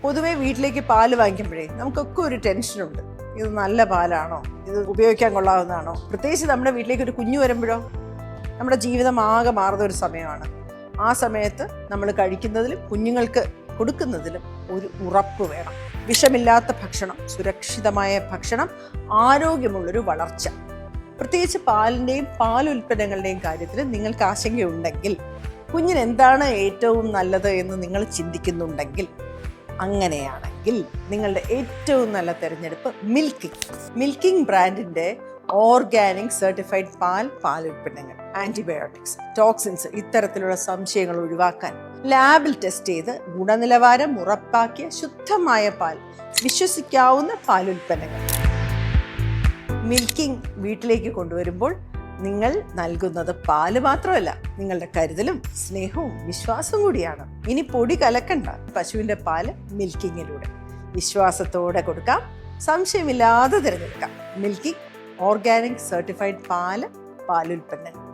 പൊതുവെ വീട്ടിലേക്ക് പാല് വാങ്ങിക്കുമ്പോഴേ നമുക്കൊക്കെ ഒരു ടെൻഷനുണ്ട്. ഇത് നല്ല പാലാണോ, ഇത് ഉപയോഗിക്കാൻ കൊള്ളാവുന്നതാണോ? പ്രത്യേകിച്ച് നമ്മുടെ വീട്ടിലേക്ക് ഒരു കുഞ്ഞു വരുമ്പോഴോ നമ്മുടെ ജീവിതം ആകെ മാറുന്ന ഒരു സമയമാണ്. ആ സമയത്ത് നമ്മൾ കഴിക്കുന്നതിലും കുഞ്ഞുങ്ങൾക്ക് കൊടുക്കുന്നതിലും ഒരു ഉറപ്പ് വേണം. വിഷമില്ലാത്ത ഭക്ഷണം, സുരക്ഷിതമായ ഭക്ഷണം, ആരോഗ്യമുള്ളൊരു വളർച്ച. പ്രത്യേകിച്ച് പാലിൻ്റെയും പാലുൽപ്പന്നങ്ങളുടെയും കാര്യത്തിൽ നിങ്ങൾക്ക് ആശങ്കയുണ്ടെങ്കിൽ, കുഞ്ഞിന് എന്താണ് ഏറ്റവും നല്ലത് എന്ന് നിങ്ങൾ ചിന്തിക്കുന്നുണ്ടെങ്കിൽ, അങ്ങനെയാണെങ്കിൽ നിങ്ങളുടെ ഏറ്റവും നല്ല തിരഞ്ഞെടുപ്പ് മിൽക്കിംഗ് ബ്രാൻഡിൻ്റെ ഓർഗാനിക് സർട്ടിഫൈഡ് പാലുൽപ്പന്നങ്ങൾ. ആന്റിബയോട്ടിക്സ്, ടോക്സിൻസ് ഇത്തരത്തിലുള്ള സംശയങ്ങൾ ഒഴിവാക്കാൻ ലാബിൽ ടെസ്റ്റ് ചെയ്ത് ഗുണനിലവാരം ഉറപ്പാക്കിയ ശുദ്ധമായ പാൽ, വിശ്വസിക്കാവുന്ന പാലുൽപ്പന്നങ്ങൾ. മിൽക്കിംഗ് വീട്ടിലേക്ക് കൊണ്ടുവരുമ്പോൾ നിങ്ങൾ നൽകുന്നത് പാല് മാത്രമല്ല, നിങ്ങളുടെ കരുതലും സ്നേഹവും വിശ്വാസവും കൂടിയാണ്. ഇനി പൊടി കലക്കണ്ട. പശുവിൻ്റെ പാല് മിൽക്കിങ്ങിലൂടെ വിശ്വാസത്തോടെ കൊടുക്കാം, സംശയമില്ലാതെ തിരഞ്ഞെടുക്കാം. Milking organic certified പാലുൽപ്പന്നങ്ങൾ.